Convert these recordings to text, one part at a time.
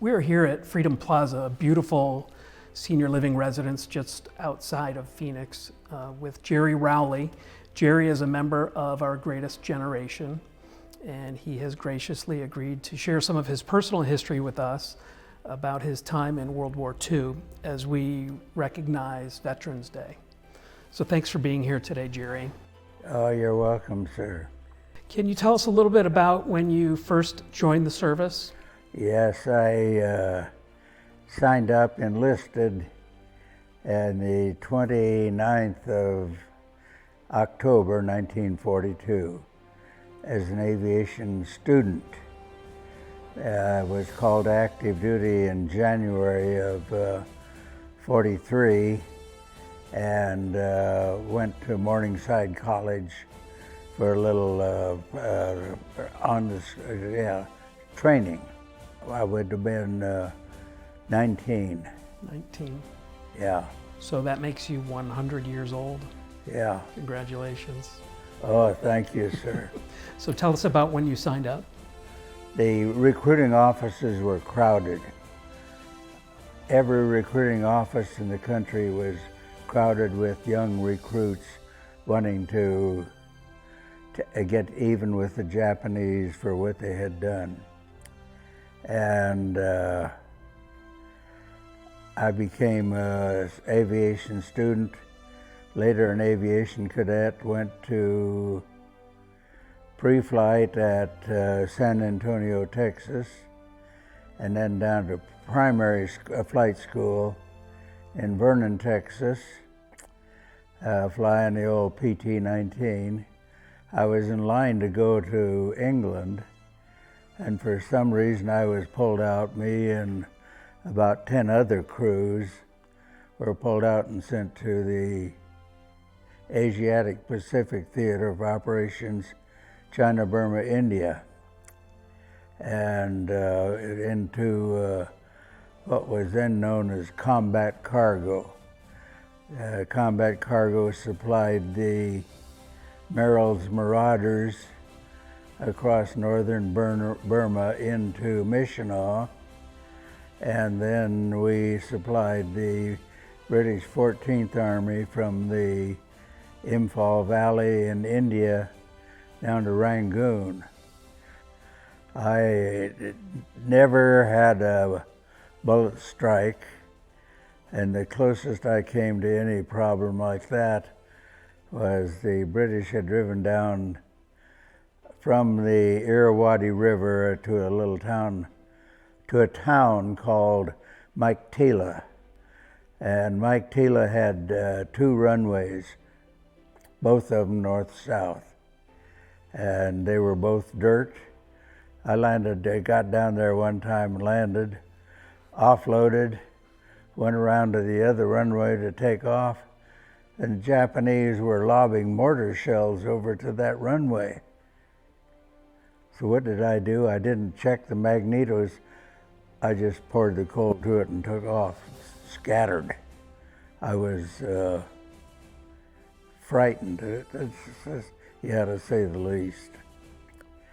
We are here at Freedom Plaza, a beautiful senior living residence just outside of Phoenix, with Jerry Rowley. Jerry is a member of our greatest generation, and he has graciously agreed to share some of his personal history with us about his time in World War II as we recognize Veterans Day. So thanks for being here today, Jerry. Oh, you're welcome, sir. Can you tell us a little bit about when you first joined the service? Yes, I signed up, enlisted on the 29th of October 1942 as an aviation student. I was called active duty in January of 43 and went to Morningside College for a little training. I would have been 19. 19. Yeah. So that makes you 100 years old. Yeah. Congratulations. Oh, thank you, sir. So tell us about when you signed up. The recruiting offices were crowded. Every recruiting office in the country was crowded with young recruits wanting to get even with the Japanese for what they had done. And I became an aviation student, later an aviation cadet, went to pre-flight at San Antonio, Texas, and then down to primary flight school in Vernon, Texas, flying the old PT-19. I was in line to go to England, and for some reason I was pulled out. Me and about 10 other crews were pulled out and sent to the Asiatic Pacific Theater of Operations, China, Burma, India, and into what was then known as combat cargo. Combat cargo supplied the Merrill's Marauders across northern Burma into Mishinau, and then we supplied the British 14th Army from the Imphal Valley in India down to Rangoon. I never had a bullet strike, and the closest I came to any problem like that was the British had driven down from the Irrawaddy River to a little town, to a town called Maiktila. And Maiktila had 2 runways, both of them north-south. And they were both dirt. I got down there one time and landed, offloaded, went around to the other runway to take off, and the Japanese were lobbing mortar shells over to that runway. So what did I do? I didn't check the magnetos. I just poured the coal to it and took off, scattered. I was frightened, to say the least.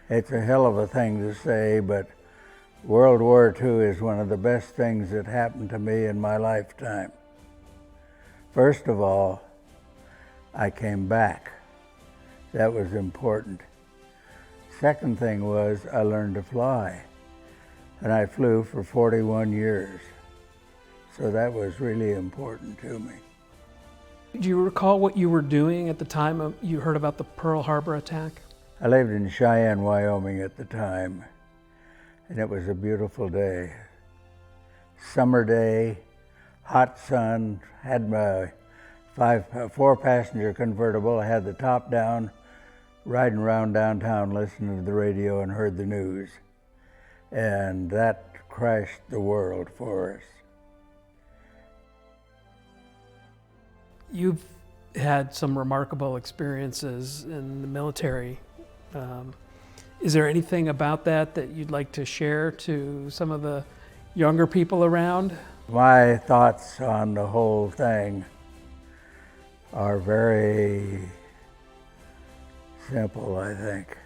It's a hell of a thing to say, but World War II is one of the best things that happened to me in my lifetime. First of all, I came back. That was important. Second thing was I learned to fly, and I flew for 41 years. So that was really important to me. Do you recall what you were doing at the time you heard about the Pearl Harbor attack? I lived in Cheyenne, Wyoming at the time, and it was a beautiful day. Summer day, hot sun, had my 4-passenger convertible. I had the top down, riding around downtown listening to the radio and heard the news. And that crashed the world for us. You've had some remarkable experiences in the military. Is there anything about that you'd like to share to some of the younger people around? My thoughts on the whole thing are very simple, I think.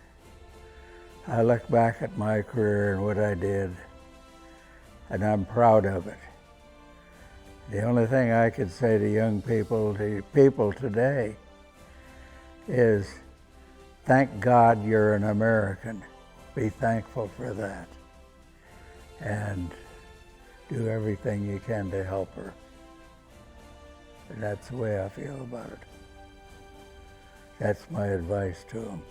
I look back at my career and what I did, and I'm proud of it. The only thing I could say to young people, to people today, is thank God you're an American. Be thankful for that. And do everything you can to help her. And that's the way I feel about it. That's my advice to them.